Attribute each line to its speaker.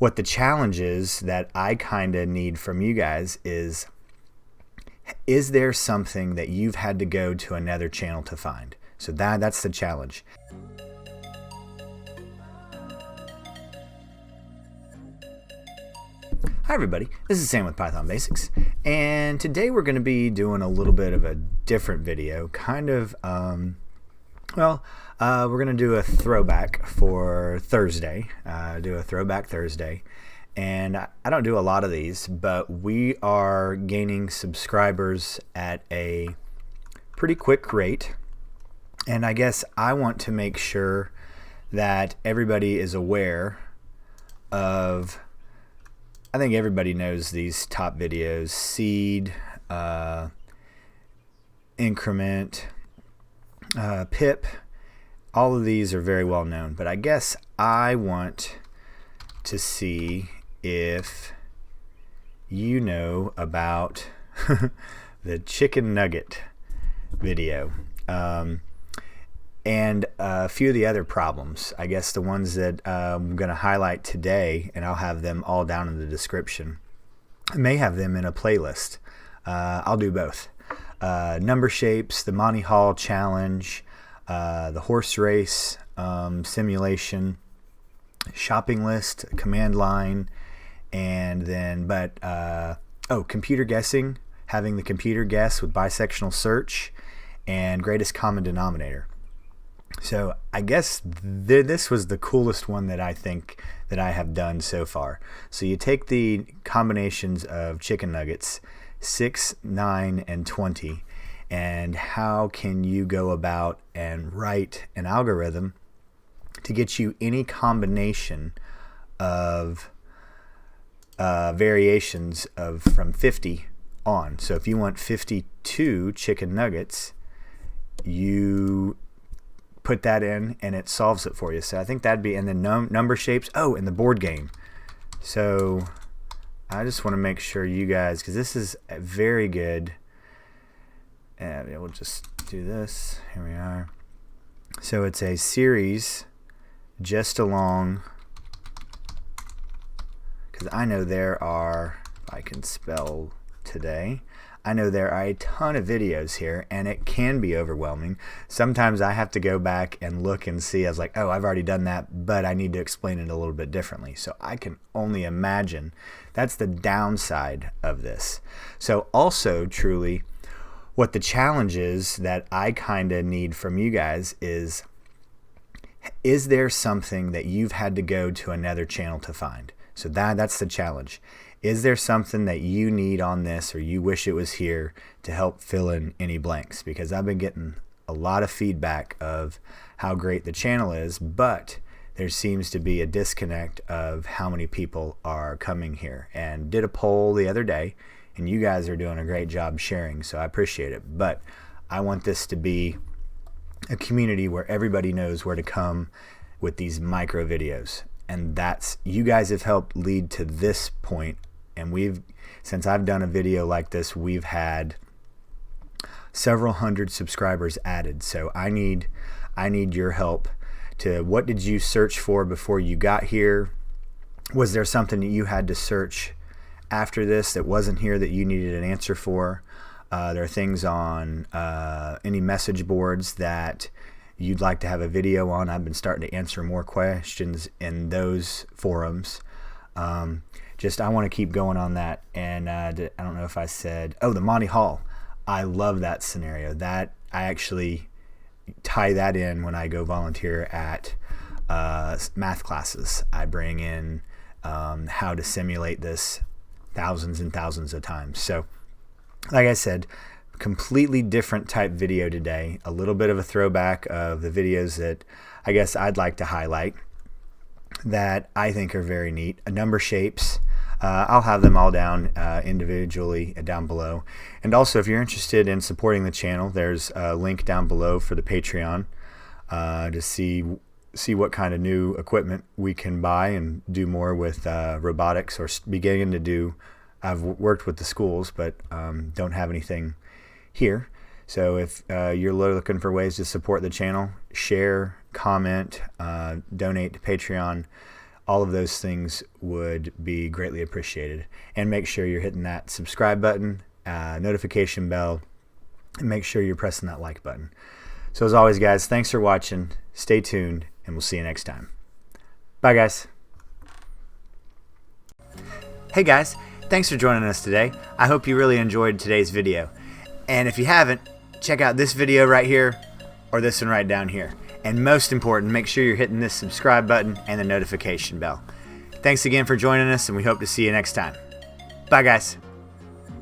Speaker 1: what the challenge is that I kind of need from you guys is there something that you've had to go to another channel to find? So that's the challenge. Hi everybody, this is Sam with Python Basics, and today we're going to be doing a little bit of a different video, we're going to do a throwback for Thursday, and I don't do a lot of these, but we are gaining subscribers at a pretty quick rate, and I guess I want to make sure that everybody is aware of, I think everybody knows these top videos: Seed, Increment, Pip. All of these are very well known, but I guess I want to see if you know about the chicken nugget video. And a few of the other problems. I guess the ones that I'm going to highlight today, and I'll have them all down in the description. I may have them in a playlist. I'll do both. Number shapes, the Monty Hall challenge, the horse race simulation, shopping list, command line, and then, computer guessing, having the computer guess with bisectional search, and greatest common denominator. So I guess this was the coolest one that I think that I have done so far. So you take the combinations of chicken nuggets, 6, 9, and 20, and how can you go about and write an algorithm to get you any combination of variations of from 50 on. So if you want 52 chicken nuggets, you put that in and it solves it for you. So I think that'd be, and then number shapes. Oh, and the board game. So I just want to make sure you guys, because this is very good, and we'll just do this. Here we are. So it's a series just along, because I know there are, if I can spell today, I know there are a ton of videos here, and it can be overwhelming. Sometimes I have to go back and look and see. I was like, oh, I've already done that, but I need to explain it a little bit differently. So I can only imagine that's the downside of this. So also, truly, what the challenge is that I kind of need from you guys is there something that you've had to go to another channel to find? So that's the challenge. Is there something that you need on this, or you wish it was here, to help fill in any blanks? Because I've been getting a lot of feedback of how great the channel is, but there seems to be a disconnect of how many people are coming here. And did a poll the other day, and you guys are doing a great job sharing, so I appreciate it. But I want this to be a community where everybody knows where to come with these micro videos. And that's, you guys have helped lead to this point. And since I've done a video like this, we've had several hundred subscribers added. So I need your help to, what did you search for before you got here? Was there something that you had to search after this that wasn't here that you needed an answer for? There are things on any message boards that you'd like to have a video on. I've been starting to answer more questions in those forums. I want to keep going on that. And I don't know if I said, the Monty Hall. I love that scenario. That I actually tie that in when I go volunteer at math classes. I bring in how to simulate this thousands and thousands of times. So like I said, completely different type video today. A little bit of a throwback of the videos that I guess I'd like to highlight that I think are very neat. Number shapes. I'll have them all down individually down below. And also, if you're interested in supporting the channel, there's a link down below for the Patreon to see what kind of new equipment we can buy and do more with robotics, or beginning to do. I've worked with the schools, but don't have anything here. So if you're looking for ways to support the channel, share, comment, donate to Patreon, all of those things would be greatly appreciated. And make sure you're hitting that subscribe button, notification bell, and make sure you're pressing that like button. So as always, guys, thanks for watching. Stay tuned, and we'll see you next time. Bye, guys. Hey, guys. Thanks for joining us today. I hope you really enjoyed today's video. And if you haven't, check out this video right here or this one right down here. And most important, make sure you're hitting this subscribe button and the notification bell. Thanks again for joining us, and we hope to see you next time. Bye, guys.